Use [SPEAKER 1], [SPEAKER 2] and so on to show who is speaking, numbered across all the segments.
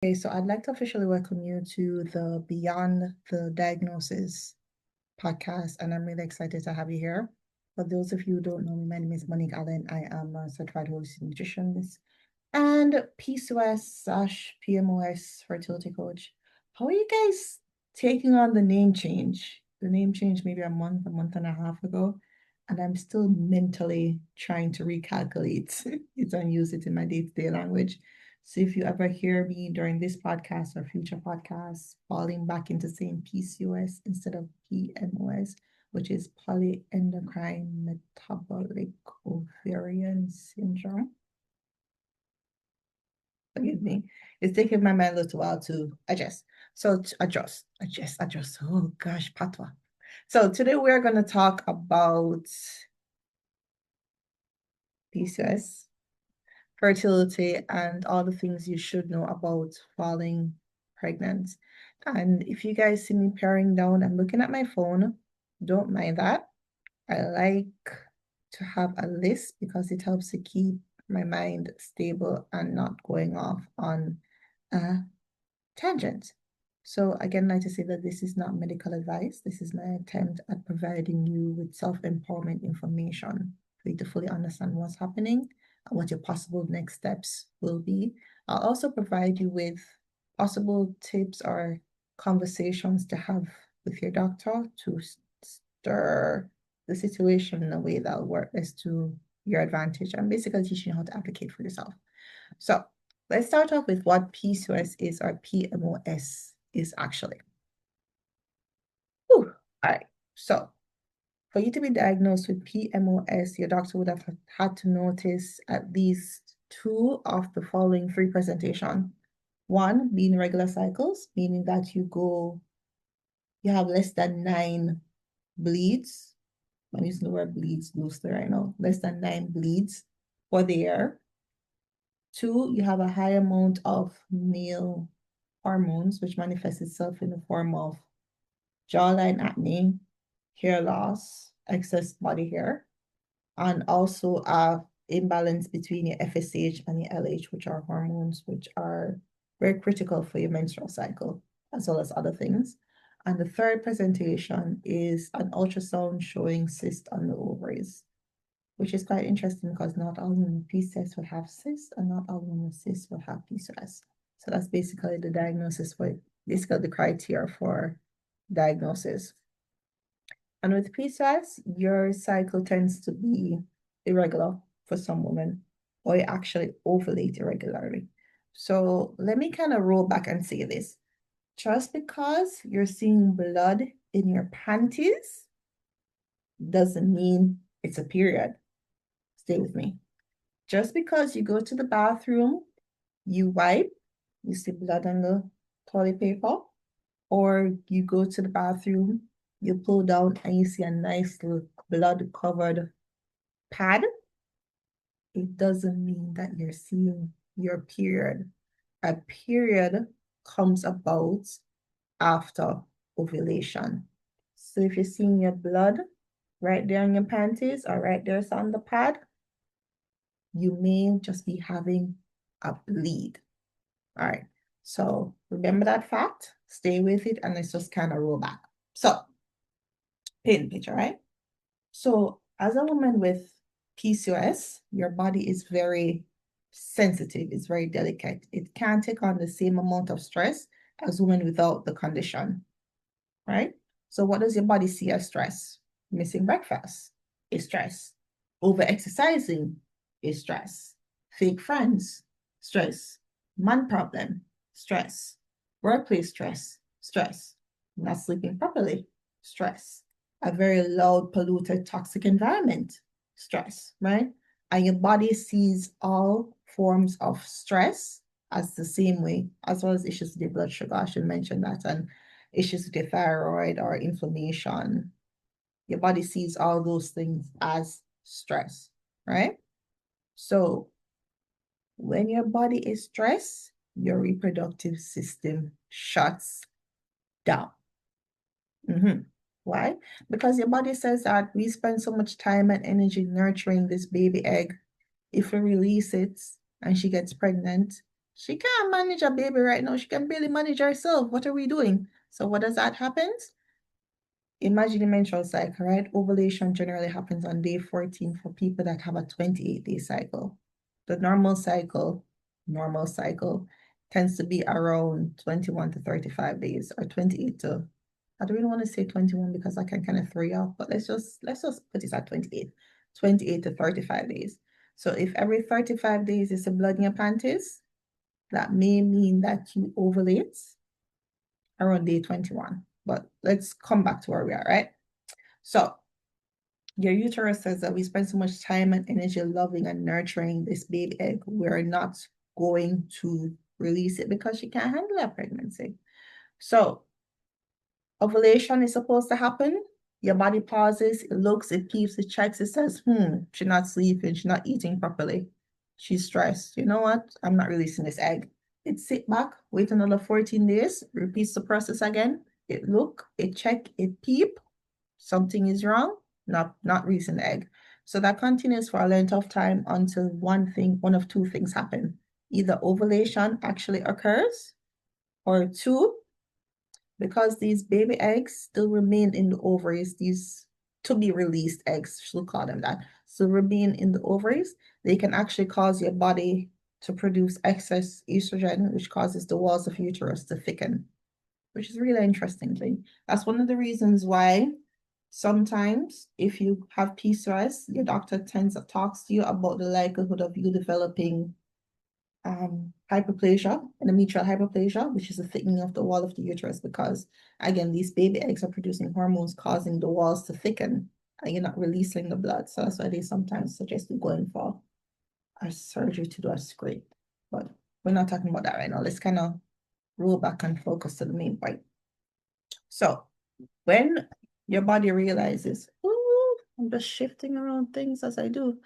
[SPEAKER 1] Okay, so I'd like to officially welcome you to the Beyond the Diagnosis podcast, and I'm really excited to have you here. For those of you who don't know me, my name is Monique Allen. I am a certified holistic nutritionist and PCOS/PMOS fertility coach. How are you guys taking on the name change? The name change maybe a month and a half ago, and I'm still mentally trying to recalculate it and use it in my day-to-day language. So if you ever hear me during this podcast or future podcasts falling back into saying PCOS instead of PMOS, which is polyendocrine metabolic ovarian syndrome, forgive me. It's taking my mind a little while to adjust. So adjust. Oh gosh, patwa. So today we're going to talk about PCOS, fertility, and all the things you should know about falling pregnant. And if you guys see me paring down, I'm looking at my phone. Don't mind that. I like to have a list because it helps to keep my mind stable and not going off on a tangent. So again, I'd like to say that this is not medical advice. This is my attempt at providing you with self-empowerment information for you to fully understand what's happening and what your possible next steps will be. I'll also provide you with possible tips or conversations to have with your doctor to stir the situation in a way that'll work best to your advantage and basically teach you how to advocate for yourself. So let's start off with what PCOS is or PMOS is actually. Whew. All right. So for you to be diagnosed with PMOS, your doctor would have had to notice at least two of the following three presentations. One being regular cycles, meaning that you have less than 9 bleeds. I'm using the word bleeds loosely right now. Less than 9 bleeds for the year. Two, you have a high amount of male hormones, which manifests itself in the form of jawline acne, hair loss, excess body hair, and also a imbalance between your FSH and your LH, which are hormones which are very critical for your menstrual cycle, as well as other things. And the third presentation is an ultrasound showing cyst on the ovaries, which is quite interesting because not all women with PCOS will have cysts and not all women with cysts will have PCOS. So that's basically the diagnosis for basically the criteria for diagnosis. And with PCOS, your cycle tends to be irregular for some women, or you actually ovulate irregularly. So let me kind of roll back and say this. Just because you're seeing blood in your panties doesn't mean it's a period. Stay with me. Just because you go to the bathroom, you wipe, you see blood on the toilet paper, or you go to the bathroom, you pull down and you see a nice little blood-covered pad, it doesn't mean that you're seeing your period. A period comes about after ovulation. So if you're seeing your blood right there on your panties or right there on the pad, you may just be having a bleed. All right. So remember that fact, stay with it, and let's just kind of roll back. So, paint the picture, right? So, as a woman with PCOS, your body is very sensitive, it's very delicate. It can't take on the same amount of stress as women without the condition, right? So, what does your body see as stress? Missing breakfast is stress. Over exercising is stress. Fake friends, stress. Man problem, stress. Workplace stress. Not sleeping properly, stress. A very loud, polluted, toxic environment, stress, right? And your body sees all forms of stress as the same way, as well as issues with your blood sugar. I should mention that, and issues with your thyroid or inflammation. Your body sees all those things as stress, right? So when your body is stressed, your reproductive system shuts down. Why? Because your body says that we spend so much time and energy nurturing this baby egg. If we release it and she gets pregnant, She can't manage a baby right now. She can barely manage herself. What are we doing? So what does that happen? Imagine the menstrual cycle, right? Ovulation generally happens on day 14 for people that have a 28-day cycle. The normal cycle tends to be around 21 to 35 days or 28 to, I don't really want to say 21 because I can kind of throw you off, but let's just put it at 28, 28 to 35 days. So if every 35 days is a blood in your panties, that may mean that you ovulate around day 21. But let's come back to where we are, right? So your uterus says that we spend so much time and energy loving and nurturing this baby egg. We're not going to release it because she can't handle a pregnancy. So ovulation is supposed to happen. Your body pauses, it looks, it peeps, it checks, it says, she's not sleeping, she's not eating properly. She's stressed. You know what? I'm not releasing this egg. It sit back, wait another 14 days, repeats the process again. It look, it check, it peep, something is wrong, not releasing the egg. So that continues for a length of time until one of two things happen. Either ovulation actually occurs, or two, because these baby eggs still remain in the ovaries, these to be released eggs, she'll call them that, still remain in the ovaries, they can actually cause your body to produce excess estrogen, which causes the walls of uterus to thicken, which is a really interesting thing. That's one of the reasons why sometimes if you have PCOS, your doctor talks to you about the likelihood of you developing hyperplasia, endometrial hyperplasia, which is a thickening of the wall of the uterus, because again, these baby eggs are producing hormones causing the walls to thicken and you're not releasing the blood. So that's why they sometimes suggest you going for a surgery to do a scrape. But we're not talking about that right now. Let's kind of roll back and focus to the main point. So when your body realizes, ooh, I'm just shifting around things as I do.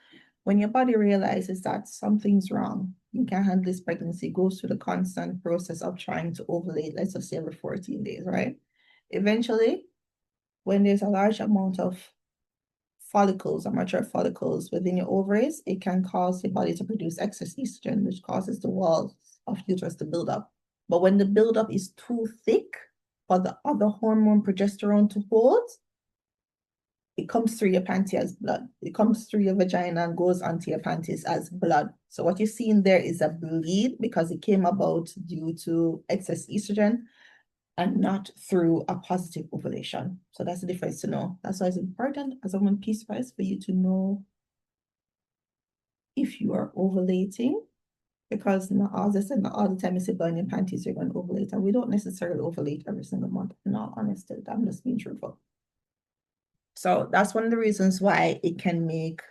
[SPEAKER 1] When your body realizes that something's wrong, you can't handle this pregnancy, goes through the constant process of trying to ovulate, let's just say every 14 days, right? Eventually, when there's a large amount of follicles, mature follicles within your ovaries, it can cause your body to produce excess estrogen, which causes the walls of uterus to build up. But when the buildup is too thick for the other hormone progesterone to hold, it comes through your panty as blood. It comes through your vagina and goes onto your panties as blood. So what you're seeing there is a bleed because it came about due to excess estrogen and not through a positive ovulation. So that's the difference to know. That's why it's important as a woman PCOS for you to know if you are ovulating, because not, as I said, not all the time you sit down in your panties, you're going to ovulate. And we don't necessarily ovulate every single month. In all honesty, I'm just being truthful. So that's one of the reasons why it can make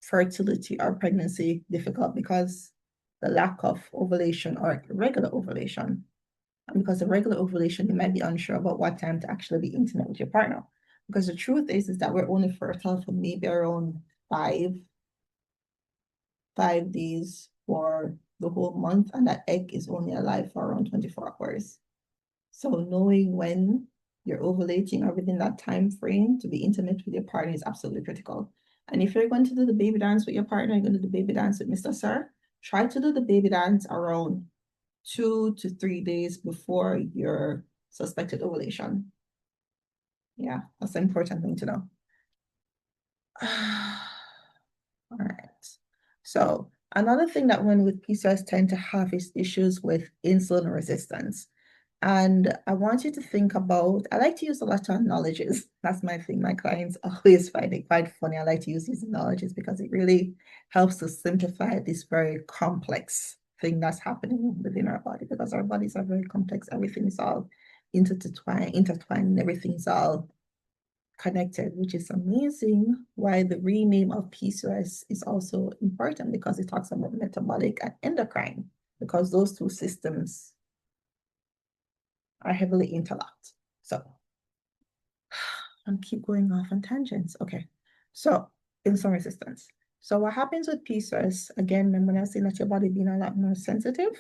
[SPEAKER 1] fertility or pregnancy difficult, because the lack of ovulation or regular ovulation. And because of regular ovulation, you might be unsure about what time to actually be intimate with your partner. Because the truth is that we're only fertile for maybe around five days for the whole month, and that egg is only alive for around 24 hours. So knowing when you're ovulating or within that time frame to be intimate with your partner is absolutely critical. And if you're going to do the baby dance with your partner, you're going to do the baby dance with Mr. Sir, try to do the baby dance around 2 to 3 days before your suspected ovulation. Yeah, that's an important thing to know. All right. So another thing that women with PCOS tend to have is issues with insulin resistance. And I want you to think about, I like to use a lot of analogies. That's my thing. My clients always find it quite funny. I like to use these analogies because it really helps to simplify this very complex thing that's happening within our body, because our bodies are very complex. Everything is all intertwined, and everything's all connected, which is amazing. Why the rename of PCOS is also important, because it talks about metabolic and endocrine, because those two systems are heavily interlocked. So I'm keep going off on tangents. Okay. So insulin resistance. So what happens with PCOS, again, remember when I was saying that your body being a lot more sensitive,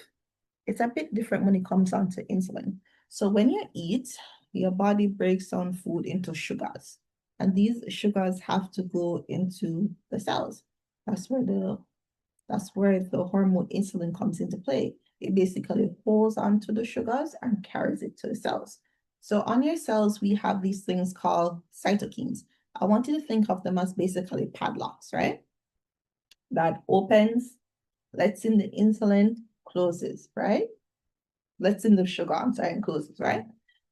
[SPEAKER 1] it's a bit different when it comes down to insulin. So when you eat, your body breaks down food into sugars. And these sugars have to go into the cells. That's where the hormone insulin comes into play. it basically holds onto the sugars and carries it to the cells. So on your cells, we have these things called cytokines. I want you to think of them as basically padlocks, right? That opens, lets in the insulin, closes, right? Lets in the sugar, I'm sorry, and closes, right?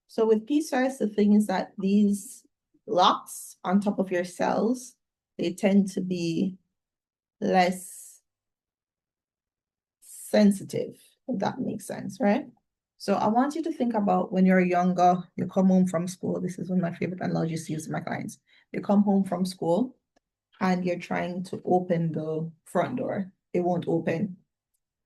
[SPEAKER 1] So with PCOS, the thing is that these locks on top of your cells, they tend to be less sensitive, if that makes sense, right? So I want you to think about when you're younger, you come home from school. This is one of my favorite analogies to use with my clients. You come home from school and you're trying to open the front door. It won't open.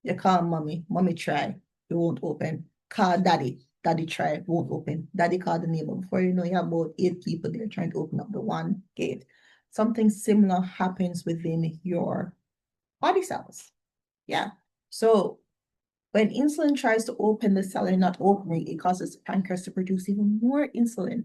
[SPEAKER 1] You call mommy, mommy try, it won't open. Call daddy, daddy try, it won't open. Daddy call the neighbor. Before you know, you have about 8 people there trying to open up the one gate. Something similar happens within your body cells. Yeah. So when insulin tries to open the cell and not opening, it causes the pancreas to produce even more insulin.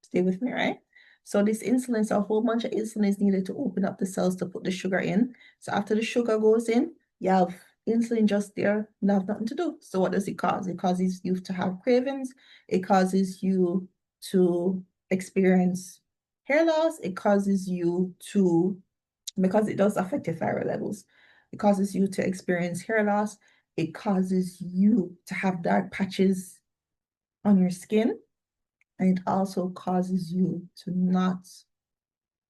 [SPEAKER 1] Stay with me, right? So this insulin, so a whole bunch of insulin is needed to open up the cells to put the sugar in. So after the sugar goes in, you have insulin just there, and have nothing to do. So what does it cause? It causes you to have cravings. It causes you to experience hair loss. It causes you to, because it does affect your thyroid levels, it causes you to experience hair loss. It causes you to have dark patches on your skin. And it also causes you to not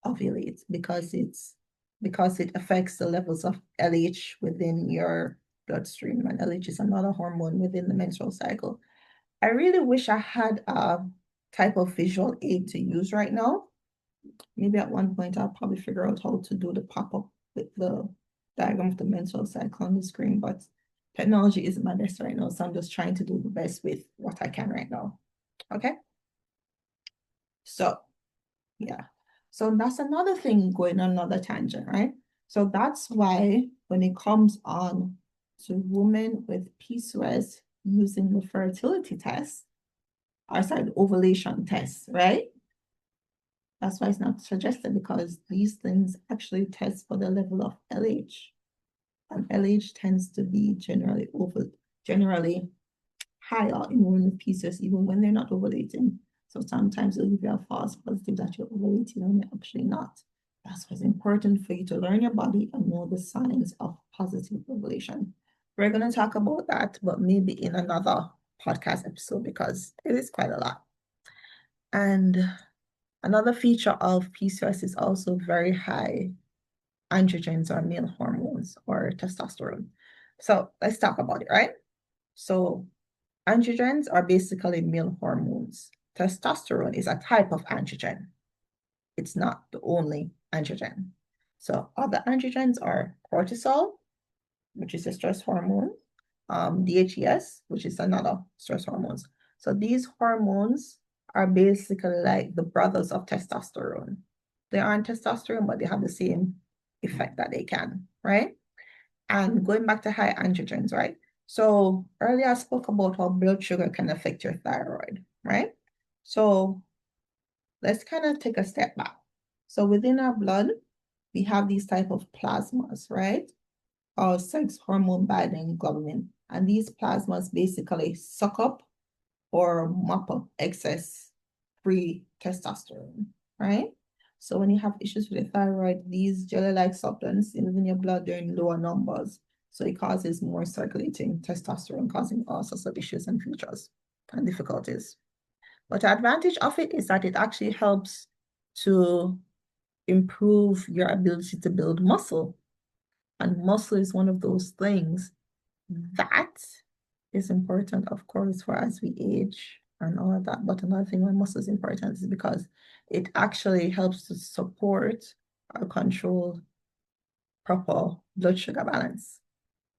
[SPEAKER 1] ovulate because it affects the levels of LH within your bloodstream. And LH is another hormone within the menstrual cycle. I really wish I had a type of visual aid to use right now. Maybe at one point I'll probably figure out how to do the pop-up with the diagram of the menstrual cycle on the screen, but technology isn't my best right now, so I'm just trying to do the best with what I can right now. Okay. So yeah. So that's another thing going on another tangent, right? So that's why when it comes on to women with PCOS using the fertility test, or sorry, the ovulation test, right? That's why it's not suggested, because these things actually test for the level of LH. And LH tends to be generally higher in women with PCOS, even when they're not ovulating. So sometimes it'll give you a false positive that you're ovulating when you're actually not. That's why it's important for you to learn your body and know the signs of positive ovulation. We're going to talk about that, but maybe in another podcast episode, because it is quite a lot. And another feature of PCOS is also very high androgens, or male hormones, or testosterone. So let's talk about it, right? So androgens are basically male hormones. Testosterone is a type of androgen. It's not the only androgen. So other androgens are cortisol, which is a stress hormone, DHES, which is another stress hormones. So these hormones are basically like the brothers of testosterone. They aren't testosterone, but they have the same effect that they can, right? And going back to high androgens, right? So earlier I spoke about how blood sugar can affect your thyroid, right? So let's kind of take a step back. So within our blood, we have these type of plasmas, right? Or sex hormone binding globulin. And these plasmas basically suck up or mop up excess free testosterone, right? So when you have issues with the thyroid, these jelly-like substances in your blood, they're in lower numbers. So it causes more circulating testosterone, causing all sorts of issues and features and difficulties. But the advantage of it is that it actually helps to improve your ability to build muscle. And muscle is one of those things that is important, of course, for as we age and all of that. But another thing why muscle is important is because it actually helps to support or control proper blood sugar balance.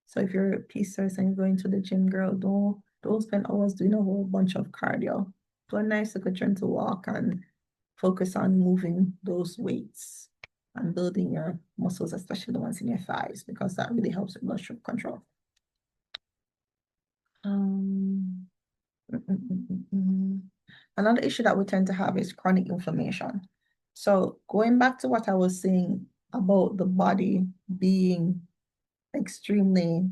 [SPEAKER 1] So if you're a PCOS and you're going to the gym, girl, don't spend hours doing a whole bunch of cardio. Do a nice little gentle walk and focus on moving those weights and building your muscles, especially the ones in your thighs, because that really helps with blood sugar control. Um, Another issue that we tend to have is chronic inflammation. So going back to what I was saying about the body being extremely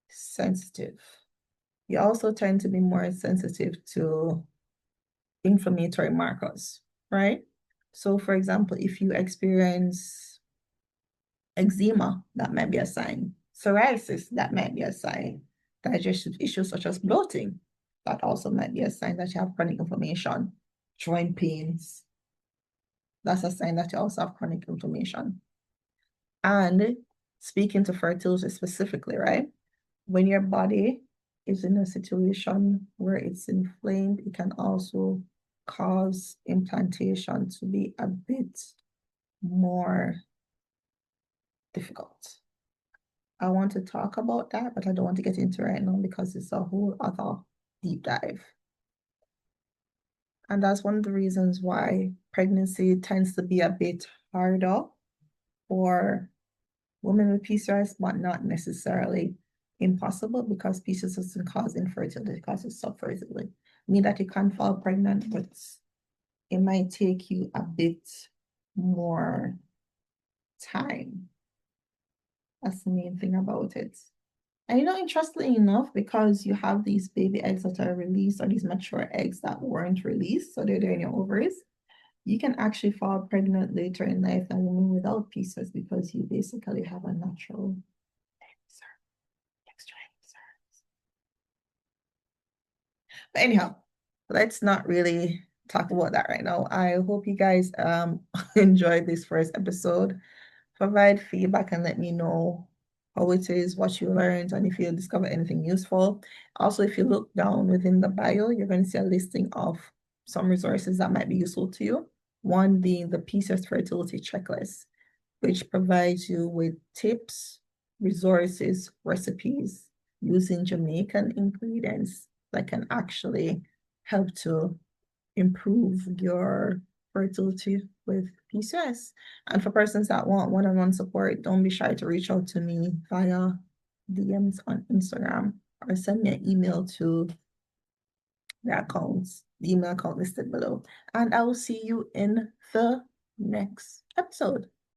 [SPEAKER 1] sensitive. You also tend to be more sensitive to inflammatory markers, right? So, for example, if you experience eczema, that might be a sign. Psoriasis, that might be a sign. Digestive issues such as bloating, that also might be a sign that you have chronic inflammation. Joint pains, that's a sign that you also have chronic inflammation. And speaking to fertility specifically, right? When your body is in a situation where it's inflamed, it can also cause implantation to be a bit more difficult. I want to talk about that, but I don't want to get into it right now because it's a whole other deep dive. And that's one of the reasons why pregnancy tends to be a bit harder for women with PCOS, but not necessarily impossible, because PCOS doesn't cause infertility, it causes subfertility. Mean that you can fall pregnant, but it might take you a bit more time. That's the main thing about it. And interestingly enough, because you have these baby eggs that are released, or these mature eggs that weren't released, so they're there in your ovaries, you can actually fall pregnant later in life than women without PCOS, because you basically have a natural extra. But anyhow, let's not really talk about that right now. I hope you guys enjoyed this first episode. Provide feedback and let me know how it is, what you learned, and if you discover anything useful. Also, if you look down within the bio, you're going to see a listing of some resources that might be useful to you. One being the PCOS fertility checklist, which provides you with tips, resources, recipes using Jamaican ingredients that can actually help to improve your fertility with PCOS. And for persons that want one-on-one support, don't be shy to reach out to me via DMs on Instagram, or send me an email to the email account listed below. And I will see you in the next episode.